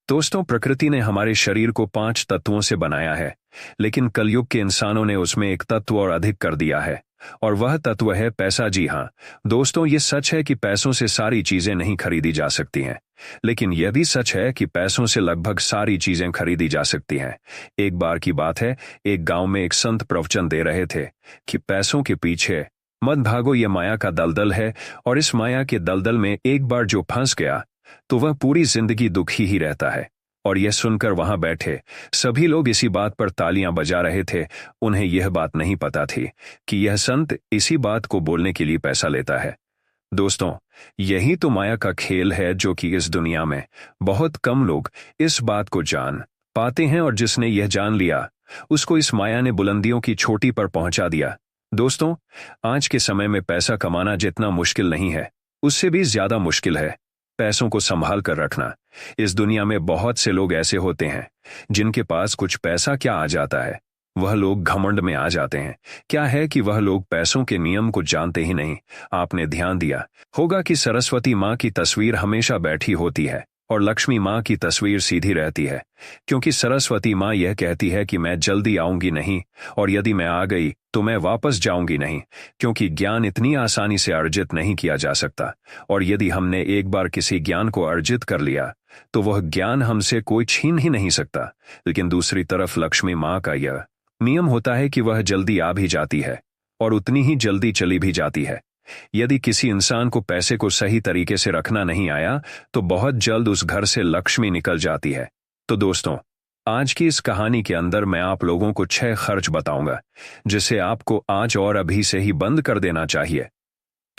दोस्तों, प्रकृति ने हमारे शरीर को 5 तत्वों से बनाया है, लेकिन कलयुग के इंसानों ने उसमें एक तत्व और अधिक कर दिया है, और वह तत्व है पैसा। जी हाँ दोस्तों, ये सच है कि पैसों से सारी चीजें नहीं खरीदी जा सकती हैं, लेकिन यह भी सच है कि पैसों से लगभग सारी चीजें खरीदी जा सकती हैं। एक बार की बात है, एक गांव में एक संत प्रवचन दे रहे थे कि पैसों के पीछे मत भागो, ये माया का दलदल है, और इस माया के दलदल में एक बार जो फंस गया तो वह पूरी जिंदगी दुखी ही रहता है। और यह सुनकर वहां बैठे सभी लोग इसी बात पर तालियां बजा रहे थे। उन्हें यह बात नहीं पता थी कि यह संत इसी बात को बोलने के लिए पैसा लेता है। दोस्तों, यही तो माया का खेल है, जो कि इस दुनिया में बहुत कम लोग इस बात को जान पाते हैं, और जिसने यह जान लिया उसको इस माया ने बुलंदियों की चोटी पर पहुंचा दिया। दोस्तों, आज के समय में पैसा कमाना जितना मुश्किल नहीं है, उससे भी ज्यादा मुश्किल है पैसों को संभाल कर रखना। इस दुनिया में बहुत से लोग ऐसे होते हैं जिनके पास कुछ पैसा क्या आ जाता है, वह लोग घमंड में आ जाते हैं। क्या है कि वह लोग पैसों के नियम को जानते ही नहीं। आपने ध्यान दिया होगा कि सरस्वती माँ की तस्वीर हमेशा बैठी होती है और लक्ष्मी माँ की तस्वीर सीधी रहती है, क्योंकि सरस्वती माँ यह कहती है कि मैं जल्दी आऊंगी नहीं, और यदि मैं आ गई तो मैं वापस जाऊंगी नहीं, क्योंकि ज्ञान इतनी आसानी से अर्जित नहीं किया जा सकता, और यदि हमने एक बार किसी ज्ञान को अर्जित कर लिया तो वह ज्ञान हमसे कोई छीन ही नहीं सकता। लेकिन दूसरी तरफ लक्ष्मी माँ का यह नियम होता है कि वह जल्दी आ भी जाती है और उतनी ही जल्दी चली भी जाती है। यदि किसी इंसान को पैसे को सही तरीके से रखना नहीं आया तो बहुत जल्द उस घर से लक्ष्मी निकल जाती है। तो दोस्तों, आज की इस कहानी के अंदर मैं आप लोगों को 6 खर्च बताऊंगा, जिसे आपको आज और अभी से ही बंद कर देना चाहिए,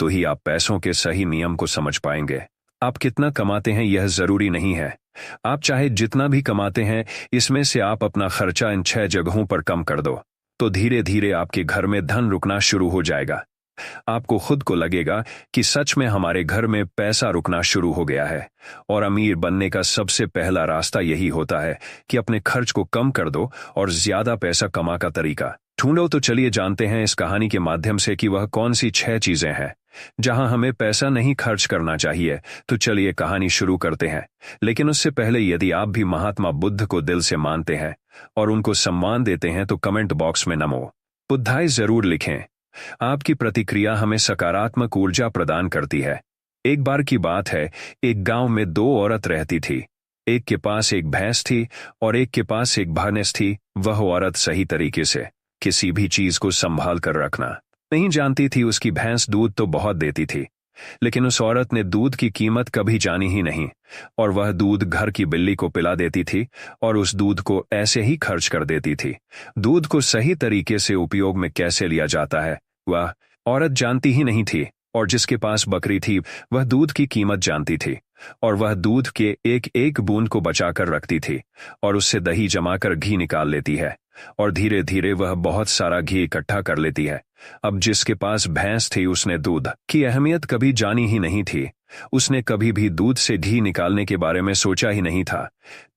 तो ही आप पैसों के सही नियम को समझ पाएंगे। आप कितना कमाते हैं यह जरूरी नहीं है। आप चाहे जितना भी कमाते हैं, इसमें से आप अपना खर्चा इन 6 जगहों पर कम कर दो, तो धीरे धीरे आपके घर में धन रुकना शुरू हो जाएगा। आपको खुद को लगेगा कि सच में हमारे घर में पैसा रुकना शुरू हो गया है। और अमीर बनने का सबसे पहला रास्ता यही होता है कि अपने खर्च को कम कर दो और ज्यादा पैसा कमा का तरीका ढूंढो। तो चलिए जानते हैं इस कहानी के माध्यम से कि वह कौन सी 6 चीजें हैं जहां हमें पैसा नहीं खर्च करना चाहिए। तो चलिए कहानी शुरू करते हैं, लेकिन उससे पहले यदि आप भी महात्मा बुद्ध को दिल से मानते हैं और उनको सम्मान देते हैं तो कमेंट बॉक्स में नमो बुद्धाय जरूर लिखें। आपकी प्रतिक्रिया हमें सकारात्मक ऊर्जा प्रदान करती है। एक बार की बात है, एक गांव में 2 औरत रहती थी। एक के पास एक भैंस थी और एक के पास एक भैंस थी। वह औरत सही तरीके से किसी भी चीज को संभाल कर रखना नहीं जानती थी। उसकी भैंस दूध तो बहुत देती थी, लेकिन उस औरत ने दूध की कीमत कभी जानी ही नहीं, और वह दूध घर की बिल्ली को पिला देती थी और उस दूध को ऐसे ही खर्च कर देती थी। दूध को सही तरीके से उपयोग में कैसे लिया जाता है वह औरत जानती ही नहीं थी, और जिसके पास बकरी थी वह दूध की कीमत जानती थी, और वह दूध के एक एक बूंद को बचाकर रखती थी और उससे दही जमाकर घी निकाल लेती है, और धीरे धीरे वह बहुत सारा घी इकट्ठा कर लेती है। अब जिसके पास भैंस थी उसने दूध की अहमियत कभी जानी ही नहीं थी। उसने कभी भी दूध से घी निकालने के बारे में सोचा ही नहीं था।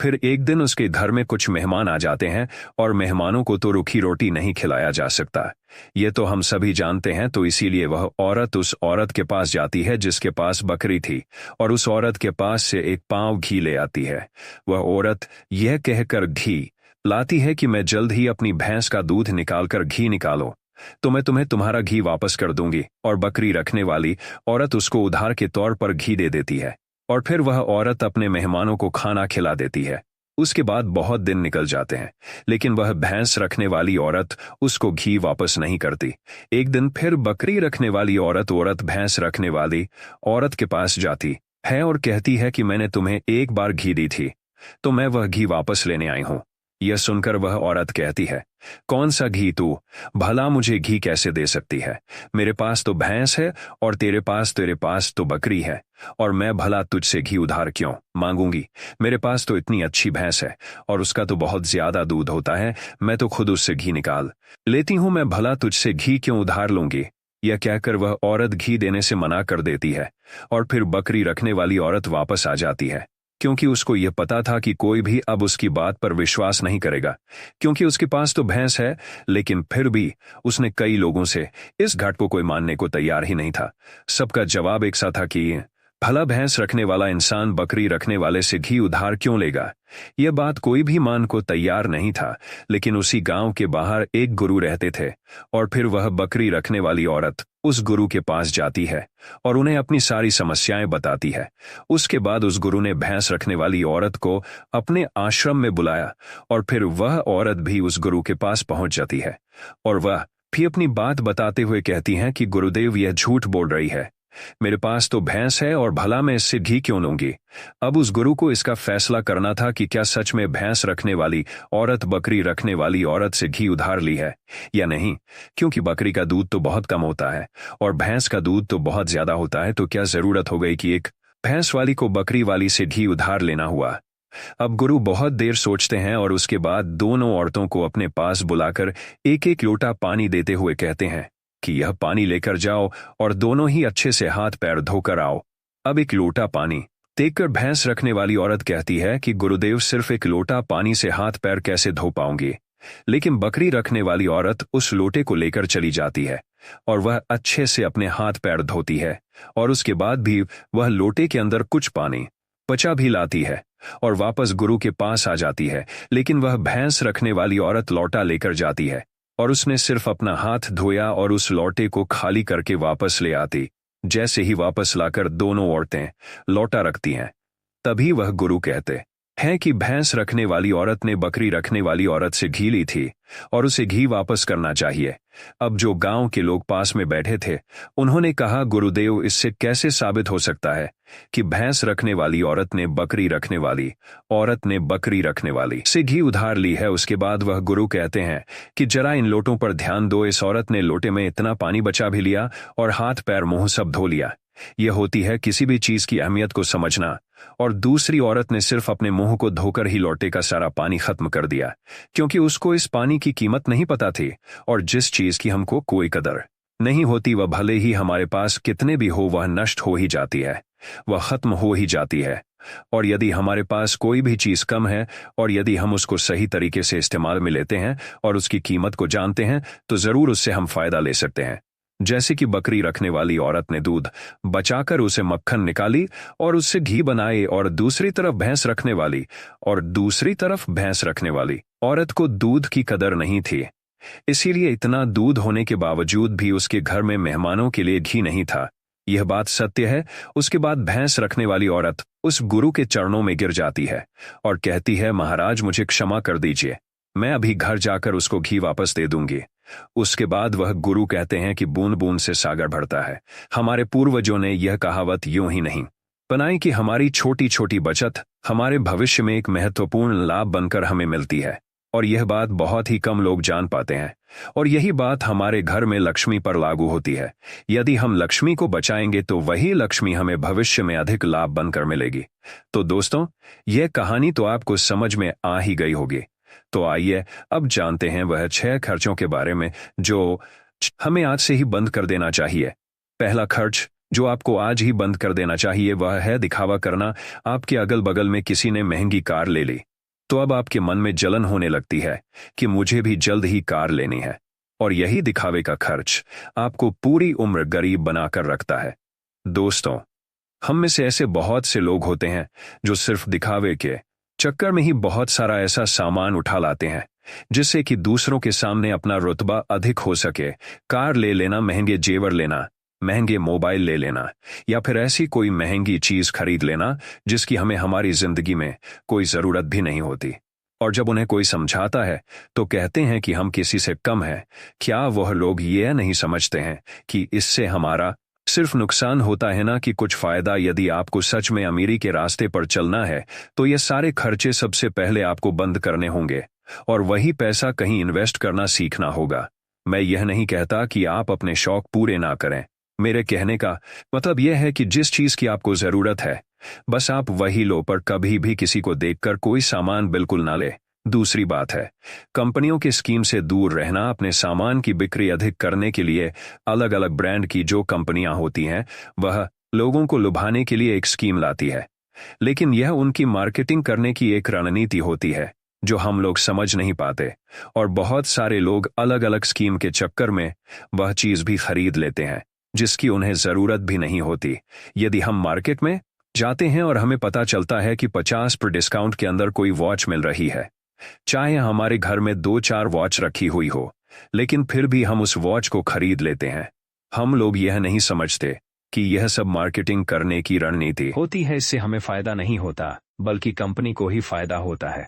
फिर एक दिन उसके घर में कुछ मेहमान आ जाते हैं, और मेहमानों को तो रूखी रोटी नहीं खिलाया जा सकता, ये तो हम सभी जानते हैं। तो इसीलिए वह औरत उस औरत के पास जाती है जिसके पास बकरी थी, और उस औरत के पास से एक पांव घी ले आती है। वह औरत यह कहकर घी लाती है कि मैं जल्द ही अपनी भैंस का दूध निकालकर घी निकालो तो मैं तुम्हें तुम्हारा घी वापस कर दूंगी। और बकरी रखने वाली औरत उसको उधार के तौर पर घी दे देती है, और फिर वह औरत अपने मेहमानों को खाना खिला देती है। उसके बाद बहुत दिन निकल जाते हैं, लेकिन वह भैंस रखने वाली औरत उसको घी वापस नहीं करती। एक दिन फिर बकरी रखने वाली औरत भैंस रखने वाली औरत के पास जाती है और कहती है कि मैंने तुम्हें एक बार घी दी थी, तो मैं वह घी वापस लेने आई हूं। यह सुनकर वह औरत कहती है, कौन सा घी? तू भला मुझे घी कैसे दे सकती है? मेरे पास तो भैंस है और तेरे पास तो बकरी है, और मैं भला तुझसे घी उधार क्यों मांगूंगी? मेरे पास तो इतनी अच्छी भैंस है और उसका तो बहुत ज्यादा दूध होता है, मैं तो खुद उससे घी निकाल लेती हूं, मैं भला तुझसे घी क्यों उधार लूंगी? यह कहकर वह औरत घी देने से मना कर देती है, और फिर बकरी रखने वाली औरत वापस आ जाती है, क्योंकि उसको यह पता था कि कोई भी अब उसकी बात पर विश्वास नहीं करेगा, क्योंकि उसके पास तो भैंस है। लेकिन फिर भी उसने कई लोगों से इस घाट को कोई मानने को तैयार ही नहीं था। सबका जवाब एक सा था कि भला भैंस रखने वाला इंसान बकरी रखने वाले से घी उधार क्यों लेगा? यह बात कोई भी मान को तैयार नहीं था, लेकिन उसी गांव के बाहर एक गुरु रहते थे और फिर वह बकरी रखने वाली औरत उस गुरु के पास जाती है और उन्हें अपनी सारी समस्याएं बताती है। उसके बाद उस गुरु ने भैंस रखने वाली औरत को अपने आश्रम में बुलाया और फिर वह औरत भी उस गुरु के पास पहुंच जाती है और वह भी अपनी बात बताते हुए कहती हैं कि गुरुदेव, यह झूठ बोल रही है, मेरे पास तो भैंस है और भला मैं इससे घी क्यों लूंगी। अब उस गुरु को इसका फैसला करना था कि क्या सच में भैंस रखने वाली औरत बकरी रखने वाली औरत से घी उधार ली है या नहीं, क्योंकि बकरी का दूध तो बहुत कम होता है और भैंस का दूध तो बहुत ज्यादा होता है, तो क्या जरूरत हो गई कि एक भैंस वाली को बकरी वाली से घी उधार लेना हुआ। अब गुरु बहुत देर सोचते हैं और उसके बाद दोनों औरतों को अपने पास बुलाकर एक एक लोटा पानी देते हुए कहते हैं कि यह पानी लेकर जाओ और दोनों ही अच्छे से हाथ पैर धोकर आओ। अब एक लोटा पानी देखकर भैंस रखने वाली औरत कहती है कि गुरुदेव, सिर्फ एक लोटा पानी से हाथ पैर कैसे धो पाऊंगी। लेकिन बकरी रखने वाली औरत उस लोटे को लेकर चली जाती है और वह अच्छे से अपने हाथ पैर धोती है और उसके बाद भी वह लोटे के अंदर कुछ पानी बचा भी लाती है और वापस गुरु के पास आ जाती है। लेकिन वह भैंस रखने वाली औरत लौटा लेकर जाती है और उसने सिर्फ अपना हाथ धोया और उस लौटे को खाली करके वापस ले आती। जैसे ही वापस लाकर दोनों औरतें लौटा रखती हैं, तभी वह गुरु कहते हैं कि भैंस रखने वाली औरत ने बकरी रखने वाली औरत से घी ली थी और उसे घी वापस करना चाहिए। अब जो गांव के लोग पास में बैठे थे, उन्होंने कहा, गुरुदेव, इससे कैसे साबित हो सकता है कि भैंस रखने वाली औरत ने बकरी रखने वाली से घी उधार ली है। उसके बाद वह गुरु कहते हैं कि जरा इन लोटों पर ध्यान दो। इस औरत ने लोटे में इतना पानी बचा भी लिया और हाथ पैर मुंह सब धो लिया। यह होती है किसी भी चीज की अहमियत को समझना। और दूसरी औरत ने सिर्फ अपने मुंह को धोकर ही लोटे का सारा पानी खत्म कर दिया, क्योंकि उसको इस पानी की कीमत नहीं पता थी और जिस चीज की हमको कोई कदर नहीं होती, वह भले ही हमारे पास कितने भी हो, वह नष्ट हो ही जाती है, वह खत्म हो ही जाती है। और यदि हमारे पास कोई भी चीज कम है और यदि हम उसको सही तरीके से इस्तेमाल में लेते हैं और उसकी कीमत को जानते हैं, तो जरूर उससे हम फायदा ले सकते हैं। जैसे कि बकरी रखने वाली औरत ने दूध बचाकर उसे मक्खन निकाली और उससे घी बनाए और दूसरी तरफ भैंस रखने वाली औरत को दूध की कदर नहीं थी, इसीलिए इतना दूध होने के बावजूद भी उसके घर में मेहमानों के लिए घी नहीं था। यह बात सत्य है। उसके बाद भैंस रखने वाली औरत उस गुरु के चरणों में गिर जाती है और कहती है, महाराज, मुझे क्षमा कर दीजिए, मैं अभी घर जाकर उसको घी वापस दे दूंगी। उसके बाद वह गुरु कहते हैं कि बूंद बूंद से सागर भरता है। हमारे पूर्वजों ने यह कहावत यूं ही नहीं बनाई कि हमारी छोटी छोटी बचत हमारे भविष्य में एक महत्वपूर्ण लाभ बनकर हमें मिलती है, और यह बात बहुत ही कम लोग जान पाते हैं। और यही बात हमारे घर में लक्ष्मी पर लागू होती है। यदि हम लक्ष्मी को बचाएंगे तो वही लक्ष्मी हमें भविष्य में अधिक लाभ बनकर मिलेगी। तो दोस्तों, यह कहानी तो आपको समझ में आ ही गई होगी। तो आइए अब जानते हैं वह 6 खर्चों के बारे में जो हमें आज से ही बंद कर देना चाहिए। पहला खर्च जो आपको आज ही बंद कर देना चाहिए वह है दिखावा करना। आपके अगल बगल में किसी ने महंगी कार ले ली तो अब आपके मन में जलन होने लगती है कि मुझे भी जल्द ही कार लेनी है, और यही दिखावे का खर्च आपको पूरी उम्र गरीब बनाकर रखता है। दोस्तों, हम में से ऐसे बहुत से लोग होते हैं जो सिर्फ दिखावे के चक्कर में ही बहुत सारा ऐसा सामान उठा लाते हैं जिससे कि दूसरों के सामने अपना रुतबा अधिक हो सके। कार ले लेना, महंगे जेवर लेना, महंगे मोबाइल ले लेना, या फिर ऐसी कोई महंगी चीज खरीद लेना जिसकी हमें हमारी जिंदगी में कोई जरूरत भी नहीं होती। और जब उन्हें कोई समझाता है तो कहते हैं कि हम किसी से कम हैं। क्या वह लोग यह नहीं समझते हैं कि इससे हमारा सिर्फ नुकसान होता है ना कि कुछ फायदा? यदि आपको सच में अमीरी के रास्ते पर चलना है तो ये सारे खर्चे सबसे पहले आपको बंद करने होंगे और वही पैसा कहीं इन्वेस्ट करना सीखना होगा। मैं यह नहीं कहता कि आप अपने शौक पूरे ना करें। मेरे कहने का मतलब यह है कि जिस चीज की आपको जरूरत है बस आप वही लो, पर कभी भी किसी को देखकर कोई सामान बिल्कुल ना ले। दूसरी बात है कंपनियों के स्कीम से दूर रहना। अपने सामान की बिक्री अधिक करने के लिए अलग अलग ब्रांड की जो कंपनियां होती हैं वह लोगों को लुभाने के लिए एक स्कीम लाती है, लेकिन यह उनकी मार्केटिंग करने की एक रणनीति होती है जो हम लोग समझ नहीं पाते, और बहुत सारे लोग अलग अलग स्कीम के चक्कर में वह चीज भी खरीद लेते हैं जिसकी उन्हें जरूरत भी नहीं होती। यदि हम मार्केट में जाते हैं और हमें पता चलता है कि 50% डिस्काउंट के अंदर कोई वॉच मिल रही है, चाहे हमारे घर में 2-4 वॉच रखी हुई हो, लेकिन फिर भी हम उस वॉच को खरीद लेते हैं। हम लोग यह नहीं समझते कि यह सब मार्केटिंग करने की रणनीति होती है। इससे हमें फायदा नहीं होता, बल्कि कंपनी को ही फायदा होता है।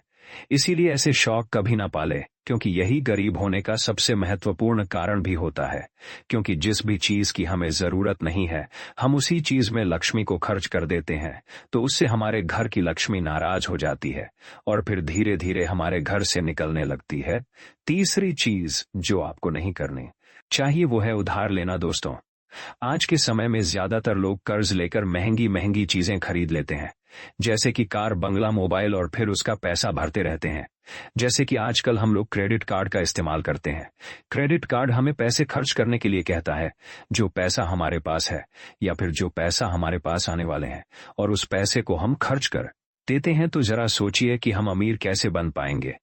इसीलिए ऐसे शौक कभी ना पाले, क्योंकि यही गरीब होने का सबसे महत्वपूर्ण कारण भी होता है। क्योंकि जिस भी चीज की हमें जरूरत नहीं है, हम उसी चीज में लक्ष्मी को खर्च कर देते हैं, तो उससे हमारे घर की लक्ष्मी नाराज हो जाती है और फिर धीरे धीरे हमारे घर से निकलने लगती है। तीसरी चीज जो आपको नहीं करनी चाहिए वो है उधार लेना। दोस्तों, आज के समय में ज्यादातर लोग कर्ज लेकर महंगी महंगी चीजें खरीद लेते हैं, जैसे कि कार, बंगला, मोबाइल, और फिर उसका पैसा भरते रहते हैं। जैसे कि आजकल हम लोग क्रेडिट कार्ड का इस्तेमाल करते हैं। क्रेडिट कार्ड हमें पैसे खर्च करने के लिए कहता है, जो पैसा हमारे पास है या फिर जो पैसा हमारे पास आने वाले हैं, और उस पैसे को हम खर्च कर देते हैं। तो जरा सोचिए कि हम अमीर कैसे बन पाएंगे।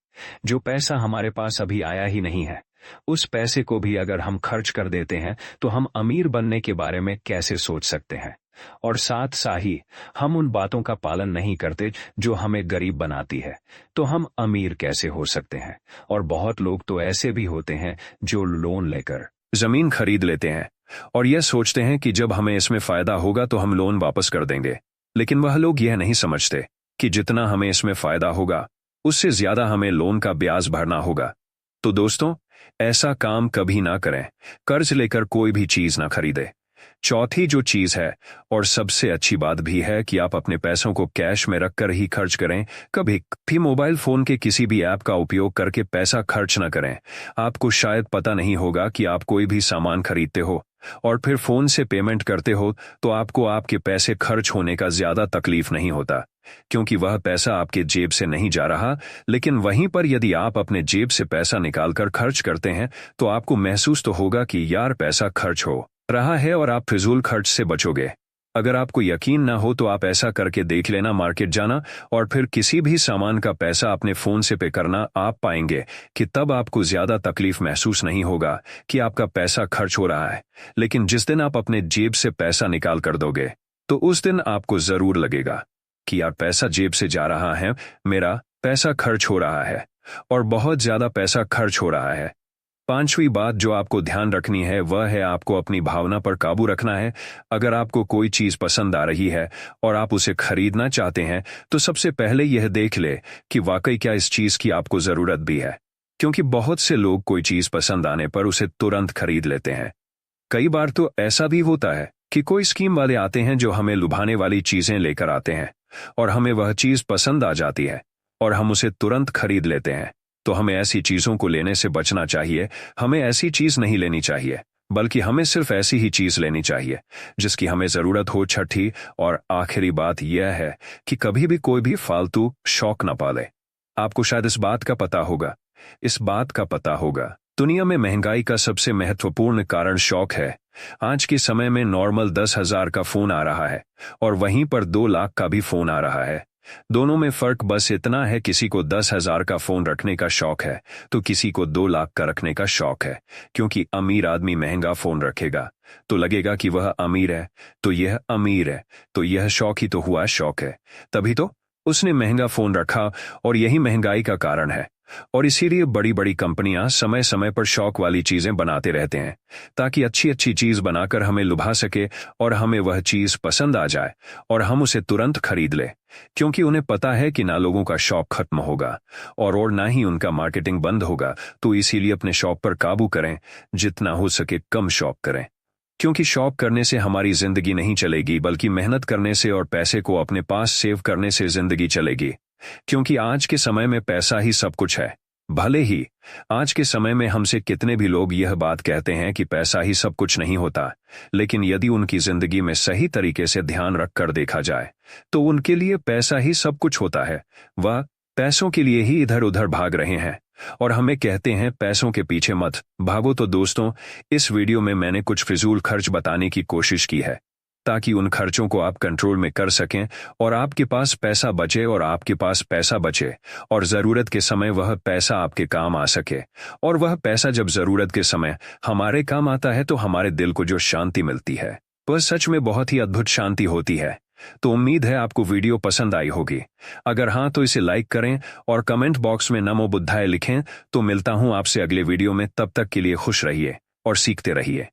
जो पैसा हमारे पास अभी आया ही नहीं है, उस पैसे को भी अगर हम खर्च कर देते हैं, तो हम अमीर बनने के बारे में कैसे सोच सकते हैं। और साथ ही हम उन बातों का पालन नहीं करते जो हमें गरीब बनाती है, तो हम अमीर कैसे हो सकते हैं। और बहुत लोग तो ऐसे भी होते हैं जो लोन लेकर जमीन खरीद लेते हैं और यह सोचते हैं कि जब हमें इसमें फायदा होगा तो हम लोन वापस कर देंगे। लेकिन वह लोग यह नहीं समझते कि जितना हमें इसमें फायदा होगा, उससे ज्यादा हमें लोन का ब्याज भरना होगा। तो दोस्तों, ऐसा काम कभी ना करें। कर्ज लेकर कोई भी चीज ना खरीदे। चौथी जो चीज है, और सबसे अच्छी बात भी है, कि आप अपने पैसों को कैश में रखकर ही खर्च करें। कभी भी मोबाइल फोन के किसी भी ऐप का उपयोग करके पैसा खर्च न करें। आपको शायद पता नहीं होगा कि आप कोई भी सामान खरीदते हो और फिर फोन से पेमेंट करते हो, तो आपको आपके पैसे खर्च होने का ज्यादा तकलीफ नहीं होता, क्योंकि वह पैसा आपके जेब से नहीं जा रहा। लेकिन वहीं पर यदि आप अपने जेब से पैसा निकालकर खर्च करते हैं, तो आपको महसूस तो होगा कि यार पैसा खर्च हो रहा है, और आप फिजूल खर्च से बचोगे। अगर आपको यकीन ना हो तो आप ऐसा करके देख लेना, मार्केट जाना और फिर किसी भी सामान का पैसा अपने फोन से पे करना। आप पाएंगे कि तब आपको ज्यादा तकलीफ महसूस नहीं होगा कि आपका पैसा खर्च हो रहा है। लेकिन जिस दिन आप अपने जेब से पैसा निकाल कर दोगे, तो उस दिन आपको जरूर लगेगा कि यार पैसा जेब से जा रहा है, मेरा पैसा खर्च हो रहा है, और बहुत ज्यादा पैसा खर्च हो रहा है। पांचवी बात जो आपको ध्यान रखनी है, वह है आपको अपनी भावना पर काबू रखना है। अगर आपको कोई चीज पसंद आ रही है और आप उसे खरीदना चाहते हैं, तो सबसे पहले यह देख ले कि वाकई क्या इस चीज की आपको जरूरत भी है। क्योंकि बहुत से लोग कोई चीज पसंद आने पर उसे तुरंत खरीद लेते हैं। कई बार तो ऐसा भी होता है कि कोई स्कीम वाले आते हैं जो हमें लुभाने वाली चीजें लेकर आते हैं, और हमें वह चीज पसंद आ जाती है और हम उसे तुरंत खरीद लेते हैं। तो हमें ऐसी चीजों को लेने से बचना चाहिए। हमें ऐसी चीज नहीं लेनी चाहिए, बल्कि हमें सिर्फ ऐसी ही चीज लेनी चाहिए जिसकी हमें जरूरत हो। छठी और आखिरी बात यह है कि कभी भी कोई भी फालतू शौक न पाले। आपको शायद इस बात का पता होगा, दुनिया में महंगाई का सबसे महत्वपूर्ण कारण शौक है। आज के समय में नॉर्मल 10,000 का फोन आ रहा है और वहीं पर 2 लाख का भी फोन आ रहा है। दोनों में फर्क बस इतना है, किसी को 10,000 का फोन रखने का शौक है तो किसी को 2 लाख का रखने का शौक है। क्योंकि अमीर आदमी महंगा फोन रखेगा तो लगेगा कि वह अमीर है, तो यह अमीर है, तो यह शौक ही तो हुआ शौक है। तभी तो उसने महंगा फोन रखा, और यही महंगाई का कारण है। और इसीलिए बड़ी बड़ी कंपनियां समय समय पर शौक वाली चीजें बनाते रहते हैं, ताकि अच्छी अच्छी चीज बनाकर हमें लुभा सके और हमें वह चीज पसंद आ जाए और हम उसे तुरंत खरीद ले। क्योंकि उन्हें पता है कि ना लोगों का शौक खत्म होगा और ना ही उनका मार्केटिंग बंद होगा। तो इसीलिए अपने शौक पर काबू करें, जितना हो सके कम शौक करें। क्योंकि शौक करने से हमारी जिंदगी नहीं चलेगी, बल्कि मेहनत करने से और पैसे को अपने पास सेव करने से जिंदगी चलेगी। क्योंकि आज के समय में पैसा ही सब कुछ है। भले ही आज के समय में हमसे कितने भी लोग यह बात कहते हैं कि पैसा ही सब कुछ नहीं होता, लेकिन यदि उनकी जिंदगी में सही तरीके से ध्यान रखकर देखा जाए तो उनके लिए पैसा ही सब कुछ होता है। वह पैसों के लिए ही इधर उधर भाग रहे हैं और हमें कहते हैं पैसों के पीछे मत भागो। तो दोस्तों, इस वीडियो में मैंने कुछ फिजूल खर्च बताने की कोशिश की है। ताकि उन खर्चों को आप कंट्रोल में कर सकें और आपके पास पैसा बचे और आपके पास पैसा बचे और ज़रूरत के समय वह पैसा आपके काम आ सके। और वह पैसा जब ज़रूरत के समय हमारे काम आता है तो हमारे दिल को जो शांति मिलती है वह सच में बहुत ही अद्भुत शांति होती है। तो उम्मीद है आपको वीडियो पसंद आई होगी। अगर हाँ तो इसे लाइक करें और कमेंट बॉक्स में नमो बुद्धाय लिखें। तो मिलता हूं आपसे अगले वीडियो में, तब तक के लिए खुश रहिए और सीखते रहिए।